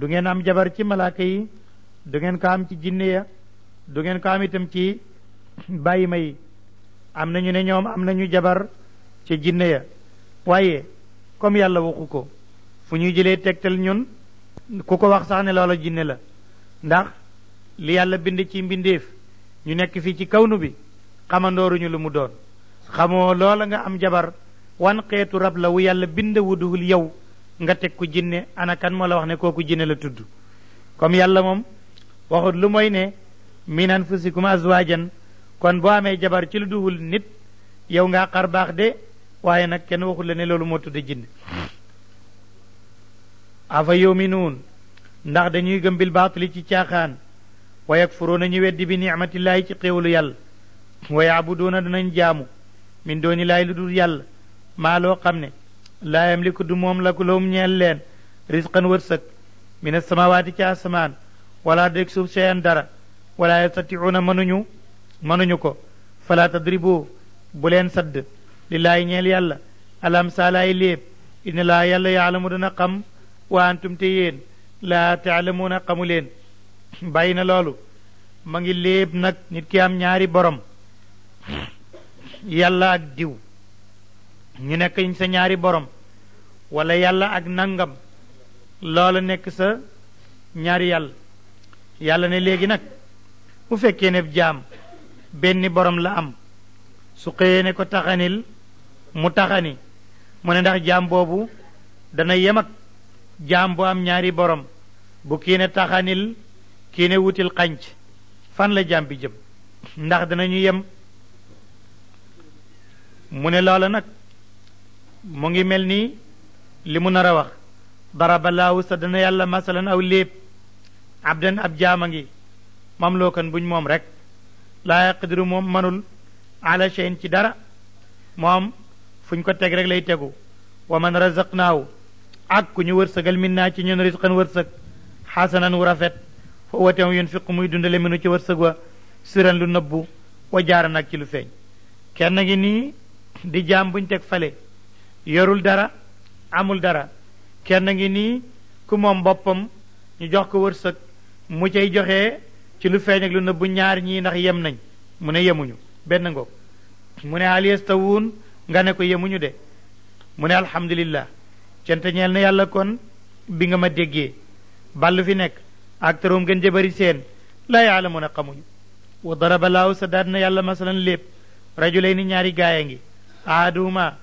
du ngeen am jabar ci malaaka yi du ngeen ko am ci jinne ya du ngeen ko am itam ci bàyyi ma yi am nañu ne ñoom am nañu jabar ci jinne ya waaye comme yàlla waxu ko fu ñuy jëlee tegtal ñun ku ko wax sax ne loola jinne la ndax li yàlla bind ci mbindeef ñu nekk fii ci kawnu bi xamandooruñu lu mu doon xamoo loola nga am jabar wan xeetu rab la wu yàlla bind wuduhul yow nga teg ko jinne ana kan moo la wax ne kooku jinne la tudd comme yàlla moom waxut lu mooy ne min anfusikum azwajan kon boo amee jabar ci lu duhul nit yow ngaa xar baax de waaye nag kenn waxul la ne loolu moo tudde jinne afa yuminuun ndax dañuy gëm bil baatili ci caaxaan wa yakfuruuna ñu weddi bi nicmatillaahi ci xéewalu yàlla wa yaabuduuna danañ jaamu min dooni laay lu dul yàlla maa loo xam ne laa yamliku du moom la ko lawum ñeel leen risqan wërsëg min asamawaati ci asamaan wala dég suuf cheyan dara wala yastatiuuna mënuñu ko fala tadribu bu leen sadd lillaahi ñeel yàlla alam saalaay léeb inna laa yàlla yaalamu dana xam wa antum te yéen laa taalamuuna xamu leen bàyyi na loolu ma ngi léeb nag nit ki am ñaari borom yàlla ak diw ñu nekk sa ñaari borom wala yàlla ak nangam loola nekk sa ñaari yàlla ne léegi nag bu fekkee ne jaam benn borom la am su xëyee ne ko taxanil mu taxani mu ne ndax jaam boobu dana yem ak jaam bu am ñaari borom bu kii ne taxanil kii ne wutil xanc fan la jaam bi jëm ndax danañu yem mu ne loola nag mu ngi mel ni li mu nar a wax darabalaahu sa dana yàlla masalan aw léeb abdan ab jaama ngi mamlookan buñ moom rek laa yaqdiru moom manul ala shay'in ci dara moom fuñ ko teg rek lay tegu wa man razaqnaahu ak ku ñu wërsëgal min naa ci ñun risqan wërsëg xasanan wu rafet fa watew yunfiqu muy dundale minu ci wërsëg wa siran lu nëbbu wa jaaran ak ci lu feeñ kenn ngi nii di jaam buñ teg fale yorul dara amul dara kenn ngi nii ku moom boppam ñu jox ko wërsëg mu cay joxe ci lu feeñ ak lu nëbbu ñaar ñii ndax yem nañ mu ne yemuñu benn ngoog mu ne hal yastawuun nga ne ko yemuñu de mu ne alhamdulillah cente ñeel na yàlla kon bi nga ma déggee ballu fi nekk ak taroom gën jëbari seen laa yaalamuuna xamuñu wa daraba laahu sa daat na yàlla masalan lépp rajulayni ñaari gaaya ngi ahaduhuma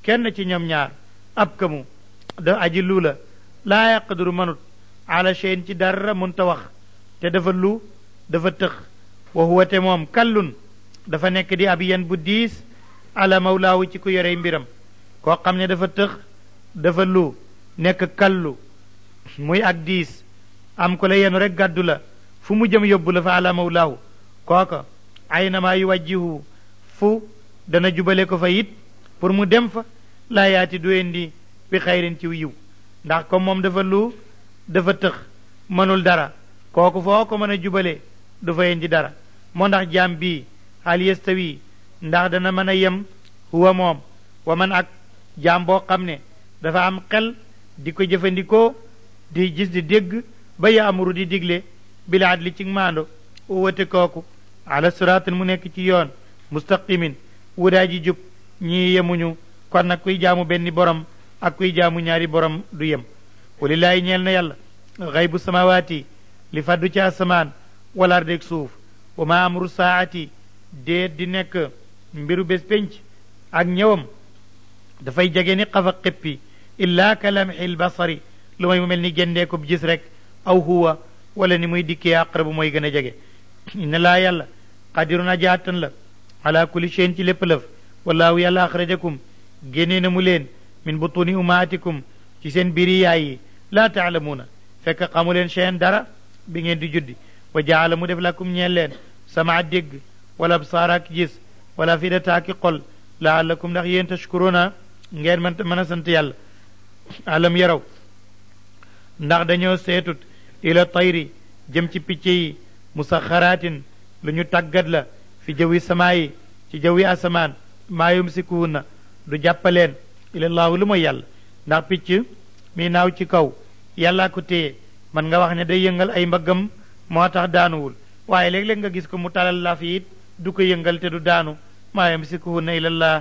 kenn ci ñoom ñaar ab kamu da aji lu la laa yaqdiru manut ala shay'in ci dara munta wax te dafa lu dafa tëx wa huwa te moom kallun dafa nekk di ab yen bu diis ala mawlaawu ci ku yorey mbiram koo xam ne dafa tëx dafa lu nekk kallu muy ak diis am ko la yenu rek gàddu la fu mu jëm yóbbu la fa ala mawlaahu kooka aynama yuwajjihu fu dana jubale ko fa it pour mu dem fa laa yaati du indi bi xayrin ci yiw ndax comme moom dafa lu dafa tëx mënul dara kooku foo ko mën a jubale du fa indi dara moo ndax jaam bii hal yastawi ndax dana mën a yem huwa moom wa man ak jaam boo xam ne dafa am xel di ko jëfandikoo di gis di dégg ba yaamuru di digle bil adli ci maando wate kooku ala siraatin mu nekk ci yoon mustaqimin wudaa ji jub ñii yemuñu kon nag kuy jaamu benn borom ak kuy jaamu ñaari borom du yem walillaahi ñeel na yàlla xaybu samawaati li faddu ci asamaan wala ardeg suuf wa ma amru saati déet di nekk mbiru bés pénc ak ñëwam dafay jege ni xafa xéppi illaa ka lamxil basari lu may mu mel ni gendeekub gis rek aw huwa wala ni muy dikkee aqrabu mooy gën a jege inna laa yàlla qadirun aji àttan la ala kulli shay'in ci lépp lëf wallaahu yàlla axrajakum génnee na mu leen min butuni umaatikum ci seen biiri yaay yi laa taalamuuna fekk xamu leen shay'an dara bi ngeen di juddi wa jaala mu def lakum ñeel leen sama dégg wala absaar ak gis wala fidata ak xol laallakum ndax yéen tashkuruuna ngeen mën a sant yàlla alam yaraw ndax dañoo seetut ila tayri jëm ci picc yi musaxaraatin lu ñu tàggat la fi jawi samaa yi ci jawi asamaan maa yumsikuhunna du jàppaleen ilallaahu lu mooy yàlla ndax picc mi naaw ci kaw yàllaa ko téye man nga wax ne day yëngal ay mbaggam moo tax daanuwul waaye léeg-léeg nga gis ko mu talal laaf yi it du ko yëngal te du daanu maa yamsikuhunna illallah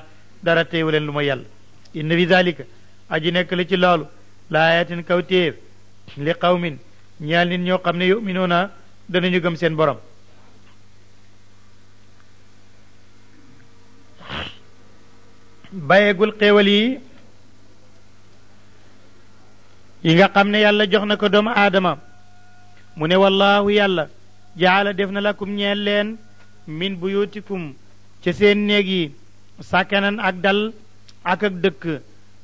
dara teewu leen lu ma yàlla inna fi zalika aji nekk la ci loolu laayatin kaw téef li qawmin ñeel nit ñoo xam ne yuminuuna danañu gëm seen borom bàyyeegul xéewal yi nga xam ne yàlla jox na ko doomu aadama mu ne wallaahu yàlla jaala def na lakum ñeel leen min buyutikum ca seen néeg yi sàkkanan ak dal ak dëkk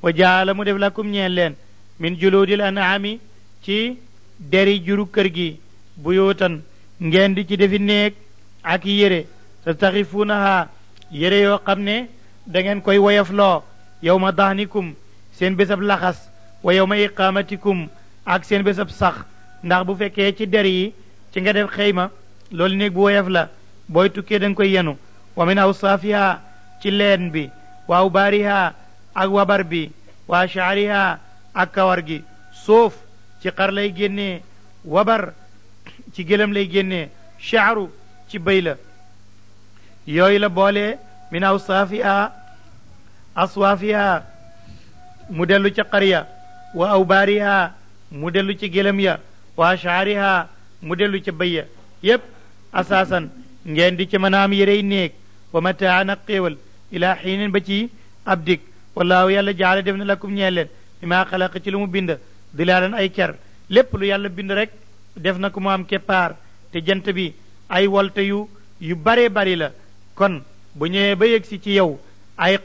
wa jaala mu def lakum ñeel leen min juluudil an'ami ci deri juru kër gi buyutan ngeen di ci defi néeg ak yére tastaxifuunaha yére yoo xam ne da ngeen koy woyofloo yawma dahnikum seen bésab laxas wa yawma iqamatikum ak seen bésab sax ndax bu fekkee ci der yi ci nga def xëyma loolu néeg bu woyof la booy tukkee da nga koy yenu wa min awsaafiha ci leen bi wa awbaariha ak wabar bi wa shaariha ak kawar gi suuf ci xar lay génnee wabar ci gëlëm lay génnee shaaru ci bëy la yooyu la boole min awsaafiha aswaafiha mu dellu ca xar ya wa awbaariha mu dellu ci gëlëm ya wa shaariha mu dellu ca bëy ya yépp asaasan ngeen di ci mën a am yérey néeg wa mataan ak xéewal ilaa xiinin ba ci ab dig wallaahu yàlla jaale def na lakum ñeel leen mi maa xalaqa ci lu mu bind dilaalan ay ker lépp lu yàlla bind rek def na ko mu am keppaar te jant bi ay wolte yu baree bari la kon bu ñëwee ba yegg si ci yow ay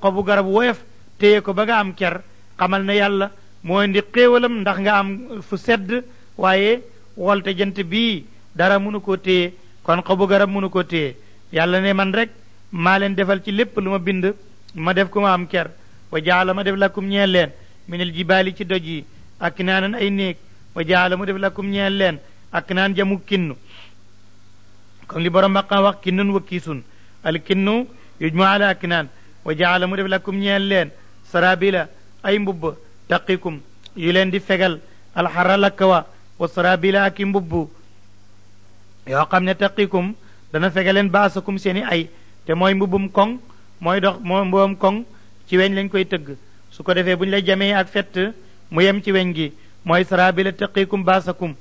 xobu garab woyof téye ko ba nga am ker xamal na yàlla moo indi xéewalam ndax nga am fu sedd waaye wolte jant bii dara mënu koo téye kon xobu garab mënu koo téye yàlla ne man rek maa leen defal ci lépp lu ma bind ma def ko ma am ker wa jaala ma def lakum ñeel leen minal jibaali ci doj yi ak naanan ay néeg wa jaala mu def lakum ñeel leen ak naan jamu kinnu comme li borom baqa wax kinnun wa kiisun al kinnu yujmu ala ak naan wa jaala mu def lakum ñeel leen sarabila ay mbubb taqikum yu leen di fegal alxara lakkawa wa sarabila ak i mbubb yoo xam ne taqikum dana fegaleen baasakum seeni ay te mooy mbubbum koŋ mooy dox moo mbubbum koŋ ci weñ lañ koy tëgg su ko defee bu ñu lay jamee ak fett mu yem ci weñ gi mooy sarabila taqikum baasakum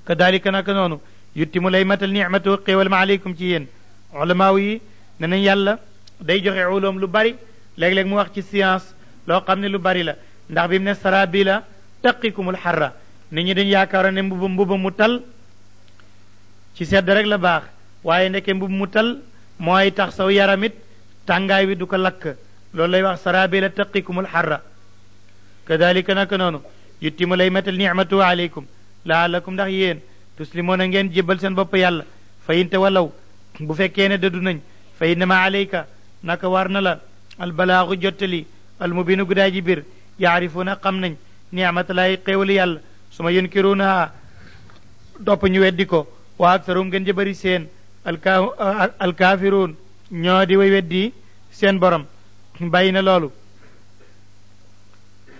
kadalika naka noonu yutti mu lay matal nicmatu xéewal ma aleykum ci yéen ulamaaw yi ne nañ yàlla day joxe ulum lu bari léeg-léeg mu wax ci science loo xam ne lu bari la ndax bi mu ne sarabila taqikumul xarra nit ñi dañ yaakaar ne mbuba mu tal ci sedd rek la baax waaye ndeke mbubb mu tal mooy tax saw yaramit tàngaay wi du ko lakk loolu lay wax sarabila taqikumul xarra kadalika naka noonu yutti mu lay matal nicmatu aleykum laalakum ndax yéen tuslimoon a ngeen jébbal seen bopp yàlla fa in tawallaw bu fekkee ne dëddu nañ fa innama alayka naka war na la albalaagu jottali almubinu gudaay ji bir yaarifuuna xam nañ nicmatalaay xéewali yàlla suma yunkiruunaha topp ñu weddi ko wa aksarum gën jëbëri seen alkaafiruun ñoo di way weddi seen borom bàyyi na loolu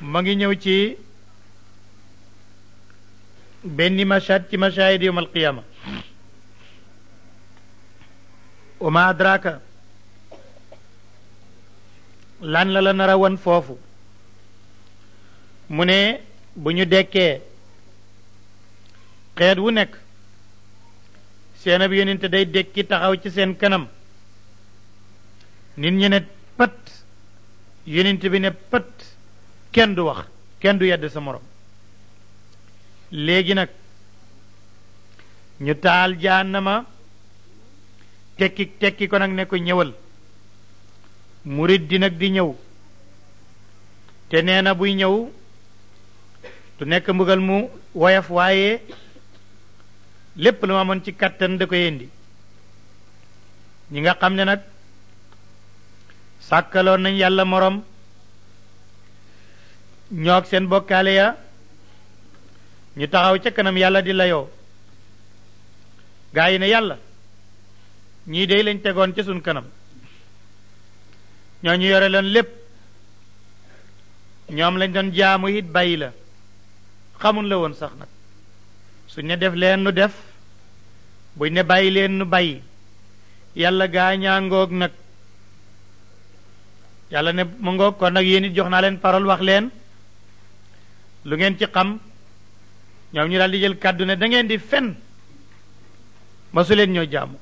ma ngi ñëw ci benn mashhad ci mashahid yawm alqiyama wa ma adraka lan la nar a wan foofu mu ne bu ñu dekkee xeet wu nekk seen ab yonente day dekki taxaw ci seen kanam nit ñi ne pat yonente bi ne pat kenn du wax kenn du yedd sa morom léegi nag ñu taal jahannama tekki ko nag ne ko ñëwal murid di nag di ñëw te nee na buy ñëw du nekk mbugal mu woyof waaye lépp lu ma amoon ci kattan da koy indi ñi nga xam ne nag sàkkaloon nañ yàlla morom ñoog seen bokkaale ya ñu taxaw ca kanam yàlla di layoo gaa yi ne yàlla ñii dey lañ tegoon ca sun kanam ñoo ñu yore leen lépp ñoom lañ doon jaamu it bàyyi la xamul la woon sax nag suñ ne def leen nu def buñ ne bàyyi leen nu bàyyi yàlla gaañaa ngoog nag yàlla ne mu ngoog kon nag yéen it jox naa leen parole wax leen lu ngeen ci xam ñoom ñu daal di jël kàddu ne da ngeen di fen masu leen ñoo jaamu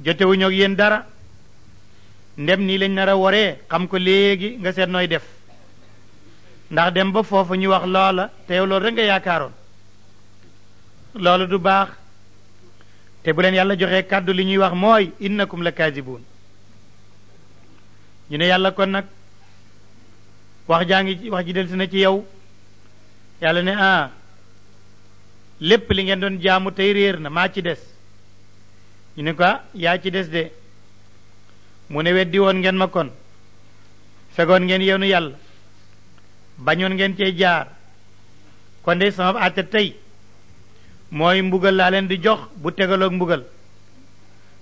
jotewuñu ak yéen dara ndem nii lañ nar a waree xam ko léegi nga seet nooy def ndax dem ba foofu ñu wax loola te yow loolu rek nga yaakaaroon loolu du baax te bu leen yàlla joxee kàddu li ñuy wax mooy innakum la kaasibuun ñu ne yàlla kon nag wax ji del si na ci yow yàlla ne lépp li ngeen doon jaamu tey réer na maa ci des ñu ne ko yaa ci des de mu ne weddi woon ngeen ma kon fegoon ngeen yoonu yàlla bañoon ngeen cee jaar kon de sama àtte tey mooy mbugal laa leen di jox bu tegaloog mbugal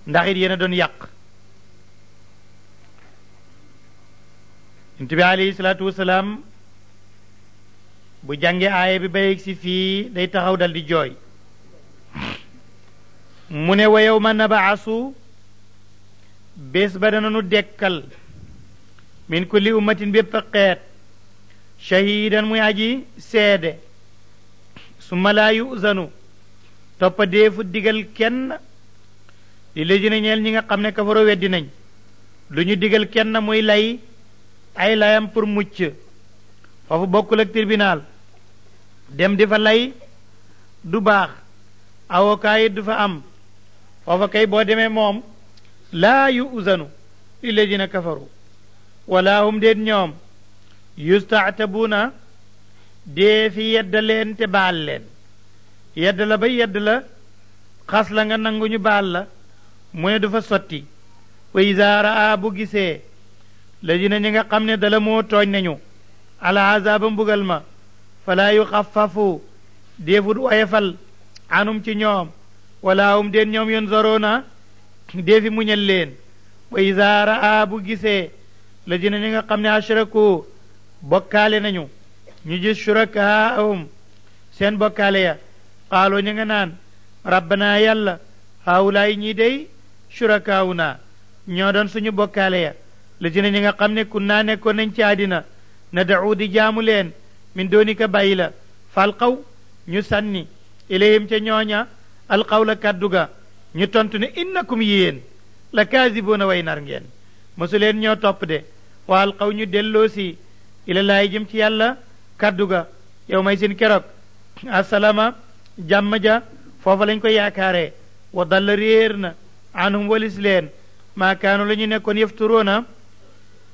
ndax it yéen a doon yàq yonent bi alayhi salaatu wasalaam bu jànge aaya bi ba yegg si fii day taxaw dal di jooy mu ne wa yawma nabaasu bés ba dananu dekkal min kulli ummatin bépp xeet shahidan muy aji seede summa laa yuzanu toppa deefu digal kenn li lëjina ñeel ñi nga xam ne kafaro weddi nañ du ñu digal kenn muy lay ay layam pour mucc foofu bokkul ak tribunal dem di fa lay du baax avocat yi du fa am foofa kay boo demee moom laa yuzanu li lëjina kafaru wala hum déet ñoom yustaatabuuna dee fi yedda leen te baal leen yedd la ba yedd la xas la nga nangu ñu baal la mu ne du fa sotti wa iza raa bu gisee la dina ñi nga xam ne dala moo tooñ nañu ala azaba mbugal ma falaa yuxaffafu déefut oyefal anum ci ñoom wala hum déet ñoom yoon zoroona déefi muñal leen wa iza raa bu gisee la dina ñi nga xam ne ashraku bokkaale nañu ñu gis shurakaahum seen bokkaale ya qaaloo ñu nga naan rabbana yàlla haawulaay ñii dey shurakaawuna ñoo doon suñu bokkaale ya la dina ñi nga xam ne kun naa nekkoon nañ ci àddina na da'u di jaamu leen min doonika bàyyi la fal qaw ñu sànni ilayhim ca ñooña alqawla kàddu ga ñu tontu ne innakum yéen la kaasibuuna way nar ngeen mosu leen ñoo topp de wa alqaw ñu delloosi ila laay jëm ci yàlla kàddu ga yow may seen keroog assalama jàmm ja foofa lañ ko yaakaaree wa dalla réer na anhum walis leen maa kaanu la ñu nekkoon yafturoona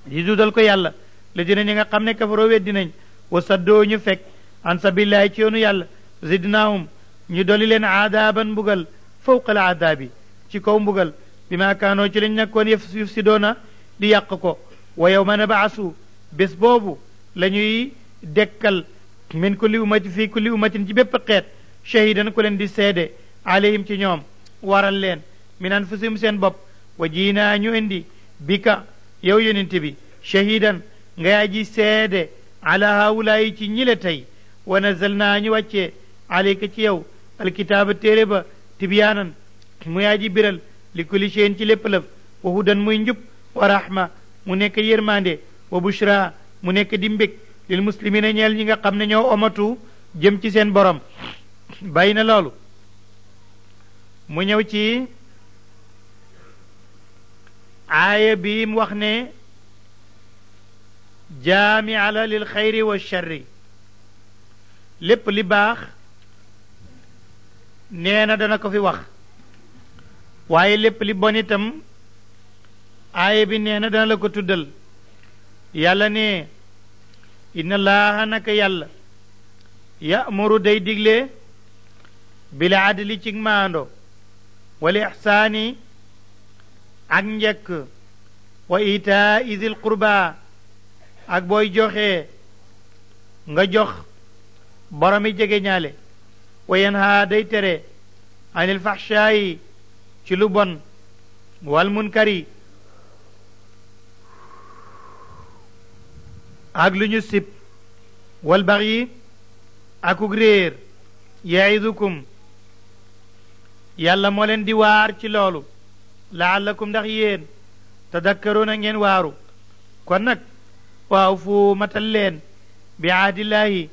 di dudal ko yàlla la dina ñi nga xam ne kafaroo weddi nañ wa saddoo ñu fekk an sabilillahi ci yoonu yàlla zidnaahum ñu doli leen aadaaban mbugal fawqa al aadaabi ci kaw mbugal bi maa kaanoo ci lañ nekkoon yuf si doona di yàq ko wa yawma nabaasu bés boobu la ñuy dekkal min kulli ummati fii kulli ummatin ci bépp xeet shahidan ku leen di seede alayhim ci ñoom waral leen min anfusihim seen bopp wa jiinaa ñu indi bika yow yonent bi shahidan ngay aji seede ala haawulaayi ci ñile tey wa nazalnaa ñu wàccee alayka ci yow alkitaaba téere ba tibyaanan muy aji biral li kulli shay'in ci lépp lëf wa hudan muy njub wa rahma mu nekk yërmande wa bushra mu nekk di mbég lil muslimina ñeel ñi nga xam ne ñoo omatu jëm ci seen borom bàyyi na loolu mu ñëw ci aaya bi mu wax ne jaamia la lil xayri wa sharri lépp li baax nee na dana ko fi wax waaye lépp li bon itam aaya bi nee na dana la ko tuddal yàlla ne inna allaha naka yàlla ya'muru day digle bil adli ci maando wal ihsaani ak njëkk wa itaa izil qurba ak booy joxe nga jox boromi jege ñaale wa yanha day tere anil fahshaayi ci lu bon wal munkari ak lu ñu sib wal baxyi akuk réer yaidukum yàlla moo leen di waar ci loolu laallakum ndax yéen tadakkaroona ngeen waaru kon nag waaw fu matal leen bi ahdillaahi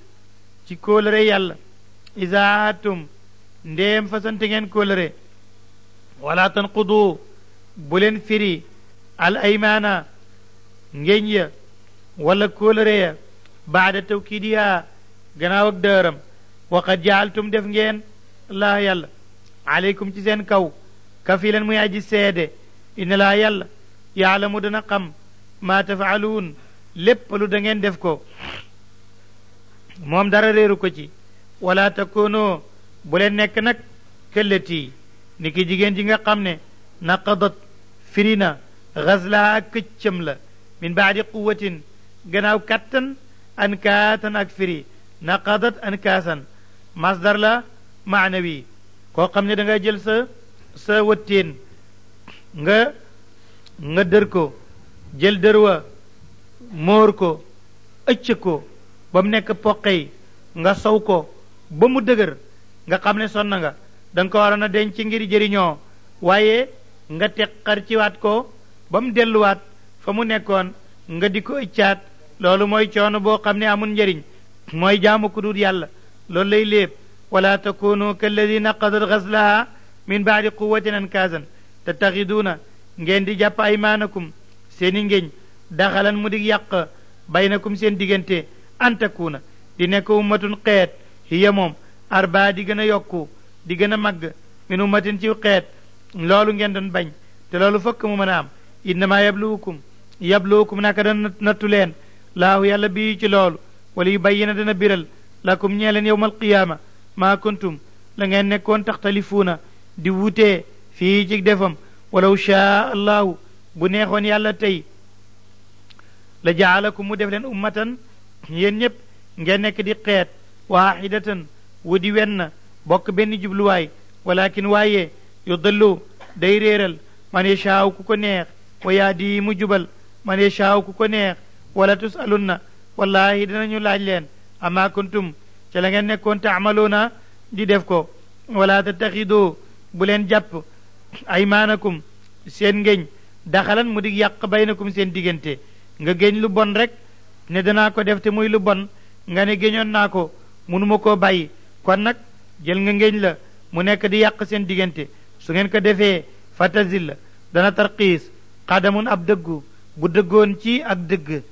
ci kóolëre yàlla iza ahadtum ndéem fasante ngeen kóolëre wala tanqudu bu leen firi al aymaana ngéñ ya wala kóolëre ya baada tawkiidiha gannaaw ak dëram waqad jaaltum def ngeen laa yàlla aleykum ci seen kaw kafilan muy aji seede inna laa yàlla yaalamu dana xam maa tafaaluun lépp lu da ngeen def ko moom dara réeru ko ci wala takoonoo bu leen nekk nag këllati ni ki jigéen ji nga xam ne naqadat firina xaslaa ak këccam la min baadi quwatin gannaaw kattan ankaatan ak firi naqadat ankaasan masdar la maanawi koo xam ne da nga jël sa wëttéen nga dër ko jël dër wa móor ko ëcc ko ba mu nekk poqey nga sow ko ba mu dëgër nga xam ne sonn nga da nga ko waroon a denc ngir jëriñoo waaye nga teqar ci waat ko ba mu delluwaat fa mu nekkoon nga di ko ëccaat loolu mooy coono boo xam ne amul njëriñ mooy jaamu ku dul yàlla loolu lay léeb wala takunu kalladi naqadat gazlaha min baadi quwatin ankaasan tattaxiduuna ngeen di jàpp aymaanakum seeni ngéñ daxalan mu di yàq baynakum seen diggante an takuuna di nekk ummatun xeet hiya moom arbaa di gën a yokku di gën a màgg min ummatin ci xeet loolu ngeen doon bañ te loolu fokk mu mën a am innama yabluukum naka dana nattu leen laahu yàlla bii ci loolu wala yu bayyina dana biral lakum ñee leen yowma alqiyaama maa kuntum la ngeen nekkoon taxtalifuuna di wutee fii ci defam walaw shaa allahu bu neexoon yàlla tey la jaalakum mu def leen ummatan yéen ñëpp ngeen nekk di xeet waahidatan wu di wenn bokk benn jubluwaay walakin waaye yudillu day réeral man yashaaw ku ko neex wa yaadi mu jubal man yashaaw ku ko neex wala tusalunna wallahi dinañu laaj leen ama kuntum ca la ngeen nekkoon taamaluuna di def ko wala tattaxidu bu leen jàpp aymaanakum seen ngéñ daxalan mu di yàq baynakum seen diggante nga géñ lu bon rek ne danaa ko def te muy lu bon nga ne géñoon naa ko munuma koo bàyyi kon nag jël nga ngéñ la mu nekk di yàq seen diggante su ngeen ko defee fatazil la dana tarqiis xadamun ab dëggu bu dëggoon ci ak dëgg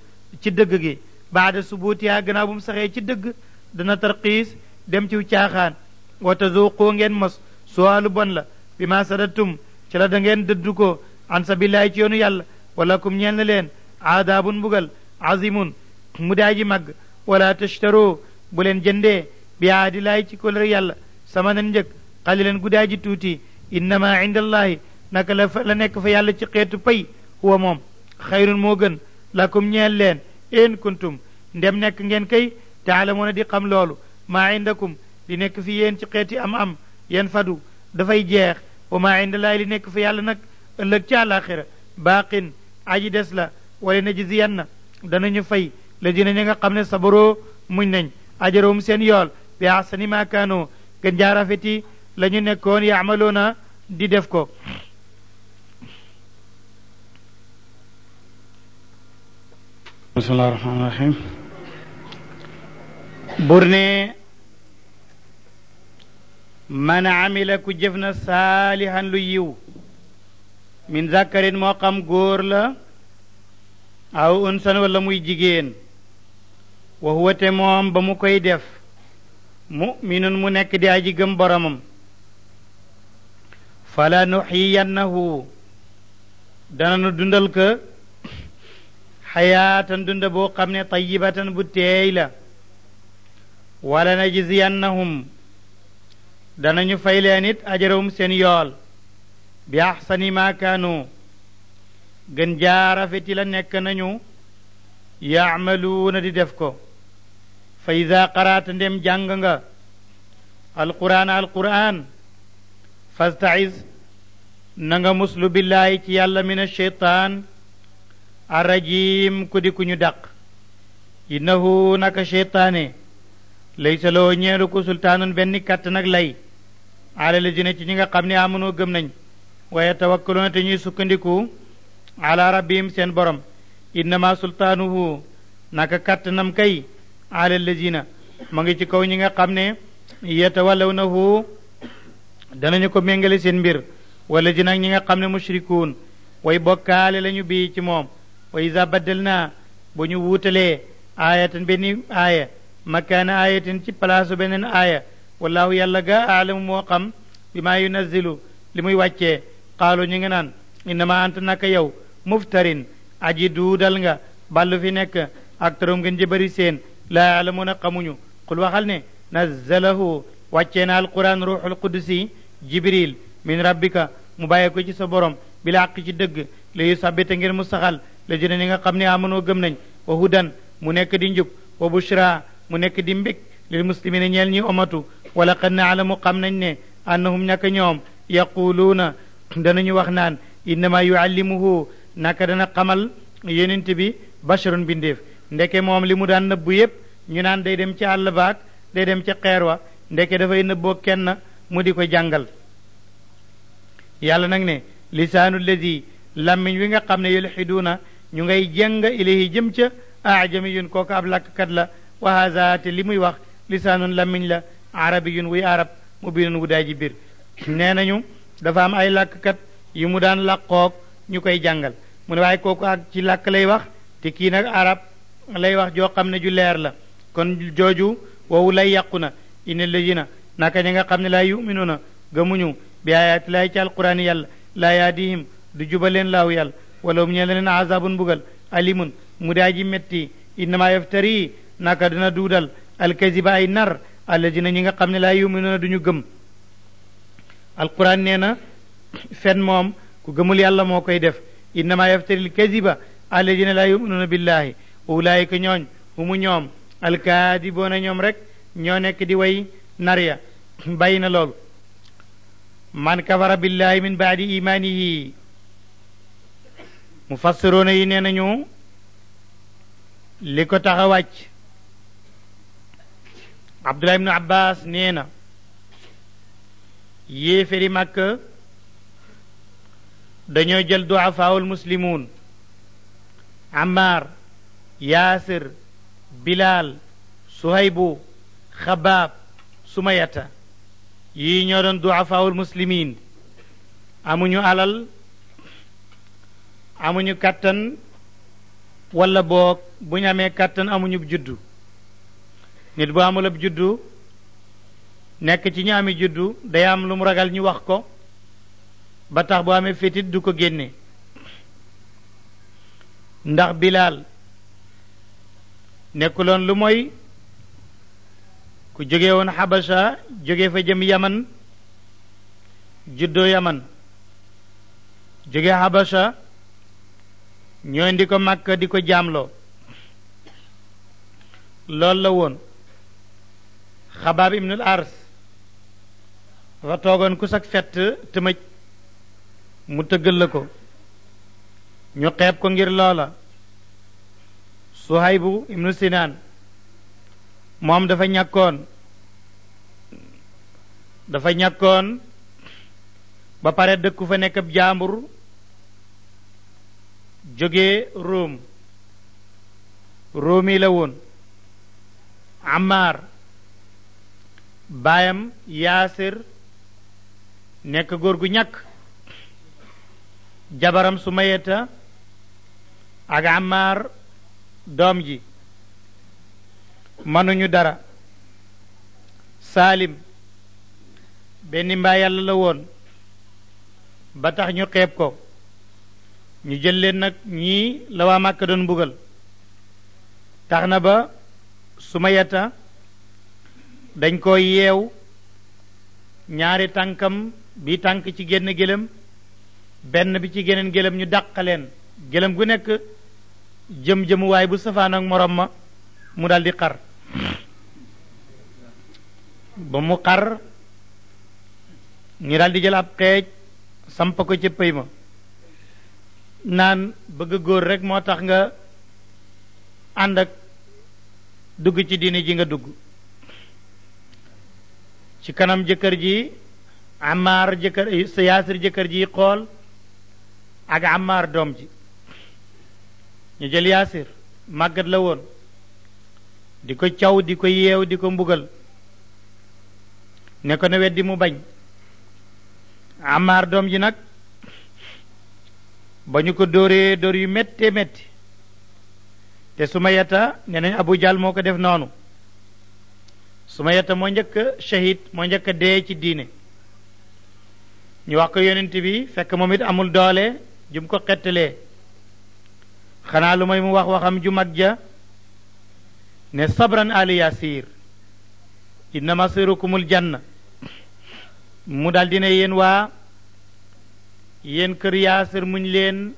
ci dëgg gi baada subuutiha gannaaw bu mu saxee ci dëgg dana tarqiis dem ci caaxaan wa tazuqoo ngeen mos suwaalu bon la bi ma sadatum ci la da ngeen dëddu ko an sabillahi ci yoonu yàlla wala kum ñeel na leen aadaabun mbugal azimun mu daaji màgg wala tashtaroo bu leen jëndee bi aadillahi ci kóllëre yàlla samanan njëg xalilan gu daaji tuuti innama inda allahi naka la nekk fa yàlla ci xeetu pay huwa moom xayrun moo gën lakum ñeel leen in kuntum ndem nekk ngeen kay taalamuuna di xam loolu maa indakum li nekk fi yéen ci xeeti am yen fadu dafay jeex wa maa inda laay li nekk fi yàlla nag ëllëg ci àllaaxira baaqin aji des la wala najziyanna danañu fay la dina ñi nga xam ne sabaroo muñ nañ ajaroom seen yool bi ahsani ma kaanoo gën jaarafeti la ñu nekkoon yaamaloona di def ko bismillahi rahmaani rahim bur ne man amila ku jëf na saalihan lu yiw min zakarin moo xam góor la aw unsan wala muy jigéen wa huwa te moom ba mu koy def muminun mu nekk di aji gëm boromam fala nuxiyannahu dana nu dundal ka xayaatan dunda boo xam ne tayibatan bu teey la wala najziyannahum danañu fay leen it ajarawum seen yool bi axsani ma kaanu gën jaarafeti la nekk nañu yaamaluuna di def ko fa ida qaraata ndem jàng nga alquran fastaiz na nga muslu billaahi ci yàlla min asheytaan arrajim ku di ku ñu dàq innahu naka cheytaane laysa loo ñeelu ko sultaanun benn kàttan ak lay ala lazina ci ñi nga xam ne amunoo gëm nañ waaye tawakkaluuna te ñuy sukkandiku ala rabbihim seen borom innama sultaanuhu naka kàttanam kay ala lazina ma ngi ci kaw ñi nga xam ne yatawallawnahu danañu ko méngale seen mbir wala ji nag ñi nga xam ne mushrikuun way bokkaale lañu bii ci moom wa iza baddalna bu ñu wuutalee aayatan benn aaya makaana aayatin ci palaasu beneen aaya wallahu yàlla ga aalamu moo xam bi maa yunazzilu li muy wàccee qaalu ñu ngi naan innama anta naka yow muftarin aji duudal nga ballu fi nekk ak tarum ngeen jëbëri seen laa yaalamuuna xamuñu qul waxal ne nazzalahu wàccee na alquran ruuxul qudusi jibril min rabbika mu bàyyee ko ci sa borom bila àq ci dëgg li yusabbita ngir mu saxal la jëne ni nga xam ne amanoo gëm nañ wa hudan mu nekk di njub wa bushra mu nekk di mbég lil muslimina ñeel ñi omatu wala qad naalamu xam nañ ne annahum ñaka ñoom yaquluuna danañu wax naan innama yuallimuhu naka dana xamal yonent bi basharun bindeef ndeke moom li mu daan nëbbu yépp ñu naan day dem ci àll baak day dem ci xeer wa ndeke dafay nëbboo kenn mu di ko jàngal yàlla nag ne lisaanu lazi lammiñ wi nga xam ne yulxiduuna ñu ngay jëng ilayhi jëm ca ajamiyun kooku ab làkkkat la wa haza te li muy wax lisaanun lammiñ la arabiyun wuy arab mubinun wu daa ji biir nee nañu dafa am ay làkkkat yu mu daan làqoog ñu koy jàngal mu ne waaye kooku ak ci làkk lay wax te kii nag arab lay wax joo xam ne ju leer la kon jooju woowu lay yàqu na inna lazina naka ñi nga xam ne laa yuminuuna gëmuñu bi ayaati laay ci alquran yàlla laa yaadihim du jubaleen laaw yàlla wala mu ñee leen azabun mbugal alimun mu daa ji metti innama yaftari naka dina duudal alkaziba ay nar alladina ñi nga xam ne laa yuminuuna duñu gëm alquran nee na fen moom ku gëmul yàlla moo koy def innama yaftari alkaziba alladina laa yuminuuna billahi wa ulaayika ñooñ humu ñoom alkaadiboona ñoom rek ñoo nekk di way nar ya bàyyi na loolu man kafara billahi min baadi imanihi mufassiroona yi nee nañu li ko tax a wàcc abdullah ibnu abbas nee na yéeféri màkk dañoo jël duafaawul muslimuun ammar yaasir bilal suhaybu xabaab sumayata yii ñoo doon duafaawul muslimin amuñu alal amuñu kàttan wala boog bu ñu amee kàttan amuñu juddu nit bu amul ab juddu nekk ci ñu ami juddu day am lu mu ragal ñu wax ko ba tax bu amee fétit du ko génne ndax bilaal nekkuloon lu mooy ku jóge woon xabasa jóge fa jëm yaman juddoo yaman jóge xabasa ñoo indi ko Makka di ko jaamloo loolu la woon xabaab ibnul ars dafa toogoon ku sak fett tëmëj mu tëggal la ko ñu xeeb ko ngir loola Suhaybu ibnu Sinaan moom dafa ñàkkoon ba pare dëkku fa nekk ab jaambur jóge Róom yi la woon Ammaar baayam Yaasir nekk góor gu ñàkk jabaram Sumayata ak Ammaar doom ji mënuñu dara Saalim benn mbaa yàlla la woon ba tax ñu xeeb ko ñu jël leen nag ñii la waa Màkka doon mbugal tax na ba Sumayata dañ ko yeew ñaari tànkam bi tànk ci génn gëlëm benn bi ci geneen gëlëm ñu dàqaleen gëlëm gu nekk jëm-jëmuwaay bu safaan ak morom ma mu daldi xar ba mu xar ñu daldi jël ab xeej samp ko ca pëy ma naan bëgg góor rek moo tax nga ànd ak dugg ci diine ji nga dugg ci kanam jëkkër ji Ammar jëkkër Yaasir jëkkër ji xool ak Ammar doom ji ñu jël Yaasir màggat la woon di ko caw di ko yeew di ko mbugal ne ko ne weddi mu bañ Ammar doom ji nag ba ñu ko dóoree dóor yu méttee métti te Sumayata ne nañ Abu Jahl moo ko def noonu Sumayata moo njëkk a shahid moo njëkk a dee ci diine ñu wax ko yonent bi fekk moom it amul doole jum ko xettalee xanaa lu may mu wax waxam ju mag ja ne sabran ali yasir inna masirukumul janna mu daal dina yéen kër Yaasir muñ leen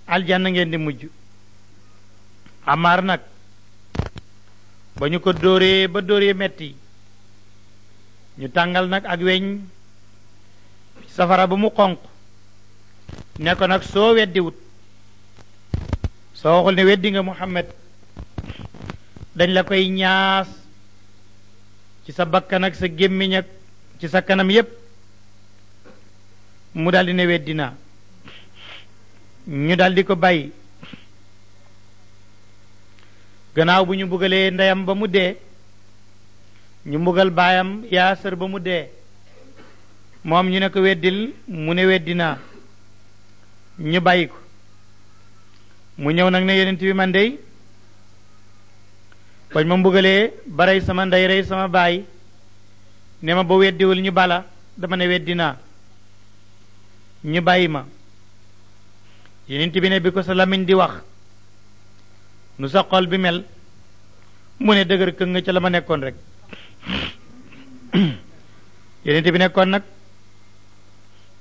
aljanna ngeen di mujj Ammar nag ba ñu ko dóoree ba dóoree metti ñu tàngal nag ak weñ safara ba mu xonq ne ko nag soo weddiwut soo waxul ne weddi nga Muhammad dañ la koy ñaas ci sa bakkan ak sa gémmiñ ak ci sa kanam yépp mu daldi ne weddi naa ñu daldi ko bàyyi gannaaw bu ñu mbugalee ndeyam ba mu dee ñu mbugal baayam Yaasir ba mu dee moom ñu ne ko weddil mu ne weddi naa ñu bàyyi ko mu ñëw nag ne yonent bi man dey bañ ma mbugalee ba rey sama ndey rey sama baay ne ma ba weddiwul ñu bala dama ne weddi naa ñu bàyyi ma yonent bi ne bi ko sa lamiñ di wax nu sa xol bi mel mu ne dëgër këng nga ca la ma nekkoon rek yonent bi nekkoon nag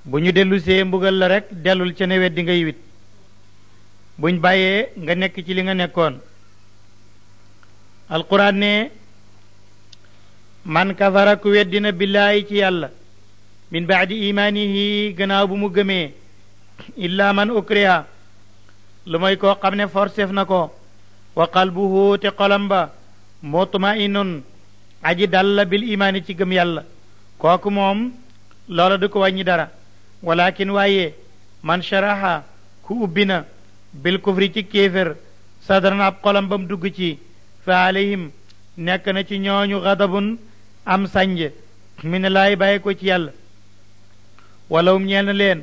bu ñu dellu see mbugal la rek dellul ca ne weddi nga yiwit buñ bàyyee nga nekk ci li nga nekkoon alquran ne man kafara ku weddina billaahi ci yàlla min baadi imaanihi gannaaw bu mu gëmee illa man ukriha lu mooy koo xam ne forcef na ko wa qalbuhu te xolam ba mutmainun aji dal la bil imaani ci gëm yàlla kooku moom loola du ko wàññi dara walakin waaye man sharaha ku ubbina bil kufri ci kéefér sadran ab xolam ba mu dugg ci fa alayhim nekk na ci ñooñu xadabun am sànj min laay bàyyi ko ci yàlla walawum ñeel na leen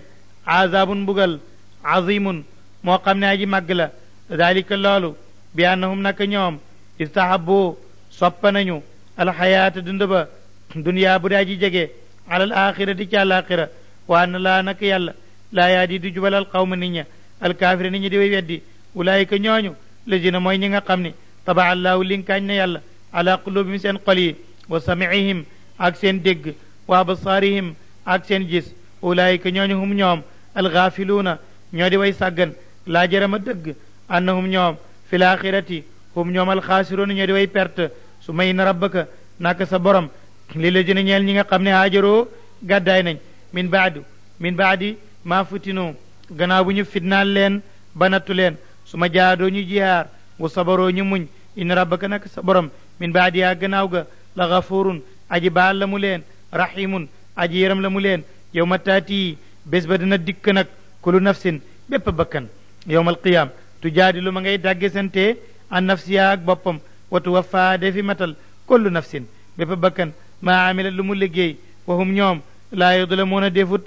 azabun mbugal azimun moo xam ne aji màgg la dalika loolu bi annahum naka ñoom istahabu soppa nañu alxayaata dund ba duniyaa bu daa ji jege alal axirati ci àlaxira wa anna laa naka yàlla laa yaadi du jubal al qawma nit ña alkaafira nit ñi di way weddi ulaayika ñooñu lazina mooy ñi nga xam ne taba allahu linkaañ na yàlla ala qulubihim seen xol yi wa samiihim ak seen dégg wa absaarihim ak seen gis ulaayika ñooñu hum ñoom alxaafiluuna ñoo di way sàggan laa jarama dëgg annahum ñoom fi laaxirati hum ñoom alxaasiroona ñoo di way perte su may na rabbaka naka sa borom li la jëna ñeel ñi nga xam ne haajaroo gàddaay nañ min baadi maa futinu gannaaw bu ñu fitnaal leen ba nattu leen su ma jaadoo ñu jihaar wa sabaroo ñu muñ in rabbaka naka sa borom min baadi yaa gannaaw ga la gafurun aji baal la mu leen rahimun aji yëram la mu leen yow ma taati bés ba dina dikk nag kulu nafsin bépp bakkan yowmal qiyaam tu jaadilu ma ngay dàgge sante an nafsiya ak boppam wa tuwaffa defi matal kullu nafsin bépp bakkan maa amila lu mu liggéey wa hum ñoom laa yudlamuuna defut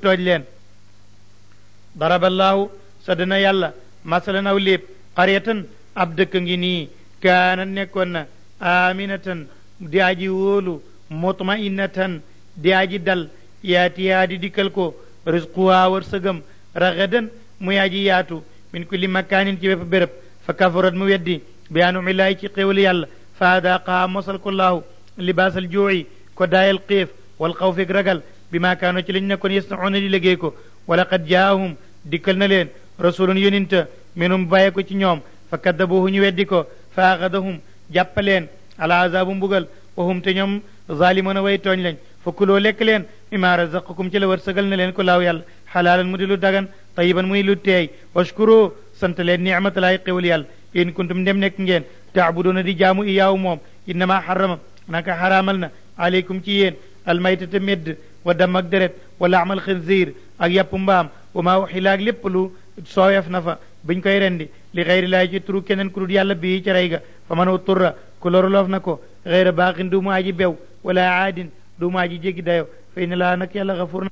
tooj leen daraballaahu saddana yàlla masalan aw léeb qaryatan ab dëkk ngi nii kaana nekkoon na aminatan di aji wóolu mutmainatan di aji dal yaatiyaa di dikkal ko risquhaa wërsëgam ragadan muy aji yaatu min kulli makaanin ci bépp béréb fa kafarat mu weddi bi anumillaahi ci xéewal yàlla fa adaaqaha mosal ko laahu libaasal juuci ko daayal xiif wal xawfeeg ragal bi maa kaano ci lañ nekkoon yasnauna di liggéey ko wala qad jaahum dikkal na leen rasulun yóninta minum bàyye ko ci ñoom fa kaddabuhu ñu weddi ko fa axadahum jàppaleen ala azabu mbugal wa hum te ñoom zalimuna way tooñ lañ fa kuloo lekk leen mimma razaqakum ci la wërsëgal na leen ko laaw yàlla xalaalan mu di lu dagan tayiban muy lu teey washkuru sant leen nicmatalaay xewal yàlla in kuntum ndem nekk ngeen taabuduuna di jaamu iyaawu moom innama xarama naka xaraamal na aleykum ci yéen almaytata medd wa dam ak deret wa laamal xinziir ak yàpp mbaam wa maa uxila ak lépp lu sooyef na fa biñ koy rendi li xeyri laay ci turu keneen ku dul yàlla bii ca rey ga fa man turra ku loru loof na ko xeyra baaxin du mu aji bew wala aadin du mu aji jéggi dayo fay ne laa nag yàlla xafur na